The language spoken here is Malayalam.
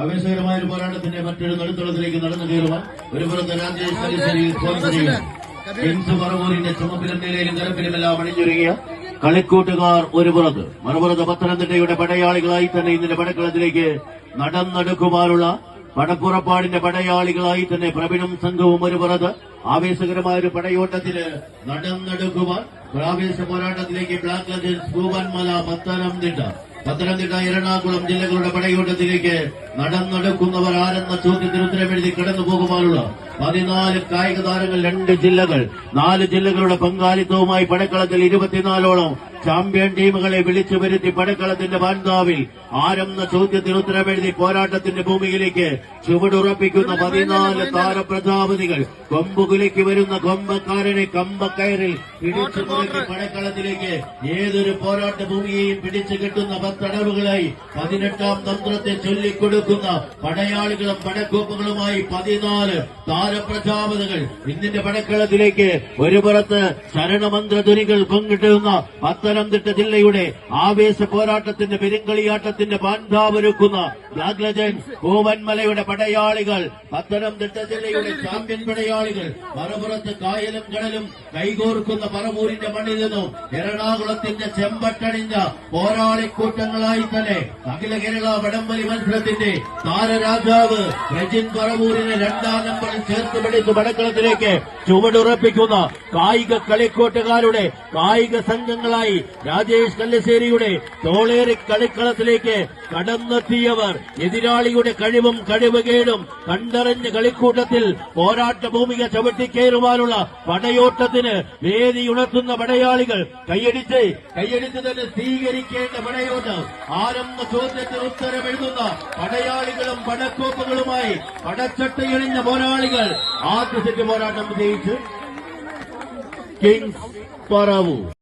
ആവേശകരമായ ഒരു പോരാട്ടത്തിന്റെ മറ്റൊരു നടുത്തളത്തിലേക്ക് നടന്നു കയറുവാൻ ഒരു പുറത്ത് രാജേഷ് കല്ലിശ്ശേരിയിൽ കിങ്സ് പറവൂരിന്റെ ചുമപ്പിലും നിലയിലും കരപ്പിലുമെല്ലാം അണിഞ്ഞൊരുങ്ങിയ കളിക്കൂട്ടുകാർ ഒരു പുറത്ത്, മറുപുറത്ത് പത്തനംതിട്ടയുടെ പടയാളികളായി തന്നെ ഇതിന്റെ പടക്കളത്തിലേക്ക് നടന്നെടുക്കുവാനുള്ള പടപ്പുറപ്പാടിന്റെ പടയാളികളായി തന്നെ പ്രവീണും സംഘവും ഒരു പുറത്ത് ആവേശകരമായ ഒരു പടയോട്ടത്തിന് നടന്നെടുക്കുവാൻ ആവേശ പോരാട്ടത്തിലേക്ക് ബ്ലാക്ക് ലജൻസ് പൂവൻമല പത്തനംതിട്ട എറണാകുളം ജില്ലകളുടെ പടയോട്ടത്തിലേക്ക് നടന്നെടുക്കുന്നവർ ആരെന്ന ചോദ്യത്തിന് ഉത്തരമെഴുതി കടന്നു പോകുവാനുള്ള 14 കായിക താരങ്ങൾ, 2 ജില്ലകൾ, 4 ജില്ലകളുടെ പങ്കാളിത്തവുമായി പടക്കളത്തിൽ 24ഓളം ചാമ്പ്യൻ ടീമുകളെ വിളിച്ചു വരുത്തി പടക്കളത്തിന്റെ വാൻതാവിൽ ആരെന്ന ചോദ്യത്തിന് ഉത്തരമെഴുതി പോരാട്ടത്തിന്റെ ഭൂമിയിലേക്ക് ചുവടുറപ്പിക്കുന്ന 14 താരപ്രജാപതികൾ. കൊമ്പുകുലേക്ക് വരുന്ന കൊമ്പക്കാരനെ കമ്പക്കയറിൽ പിടിച്ചു മുറുക്കി പടക്കളത്തിലേക്ക് ഏതൊരു പോരാട്ട ഭൂമിയെയും പിടിച്ചു കെട്ടുന്ന 10 അടവുകളായി 18ാം തന്ത്രത്തെ ചൊല്ലിക്കൊടുക്കുന്ന പടയാളികളും പടക്കോപ്പുകളുമായി 14 താരപ്രജാപതികൾ ഇന്നിന്റെ പടക്കളത്തിലേക്ക് ഒരു പുറത്ത് ശരണമന്ത്രധ്വനികൾ പങ്കിട്ടുന്ന പത്തനംതിട്ട ജില്ലയുടെ ആവേശ പോരാട്ടത്തിന്റെ പെരുങ്കളിയാട്ടത്തിന്റെ പാൻതാവൊരുക്കുന്ന ബ്ലാക്ക് ലജൻസ് പൂവൻമലയുടെ പടയാളികൾ, പത്തനംതിട്ട ജില്ലയുടെ ചാമ്പ്യൻ പടയാളികൾ. മറുപുറത്ത് കായലും കടലും കൈകോർക്കുന്ന പറവൂരിന്റെ മണ്ണിൽ നിന്നും എറണാകുളത്തിന്റെ ചെമ്പട്ടണിഞ്ഞ പോരാളിക്കൂട്ടങ്ങളായി തന്നെ അഖില കേരള വടംവലി മത്സരത്തിന്റെ താരരാജാവ് രജിൻ പറവൂരിനെ 2ാം നമ്പറിൽ ചേർത്ത് പിടിച്ച് പടക്കളത്തിലേക്ക് ചുവടുറപ്പിക്കുന്ന കായിക കളിക്കോട്ടുകാരുടെ കായിക സംഘങ്ങളായി രാജേഷ് കല്ലിശ്ശേരിയുടെ തോളേറി കളിക്കളത്തിലേക്ക് കടന്നെത്തിയവർ എതിരാളിയുടെ കഴിവും കഴിവുകേടും കണ്ടറിഞ്ഞ് കളിക്കൂട്ടത്തിൽ പോരാട്ട ഭൂമിക ചവിട്ടിക്കയറുവാനുള്ള പടയോട്ടത്തിന് വേദിയുണർത്തുന്ന പടയാളികൾ. കൈയടിച്ച് തന്നെ സ്വീകരിക്കേണ്ട പടയോട്ടം ആരെന്ന ചോദ്യത്തിന് ഉത്തരമെഴുതുന്ന പടയാളികളും പടക്കോപ്പുകളുമായി പടച്ചട്ടയണിഞ്ഞ പോരാളികൾ. ആദ്യ സെറ്റ് പോരാട്ടം വിജയിച്ച് കിങ്സ് പറവൂർ.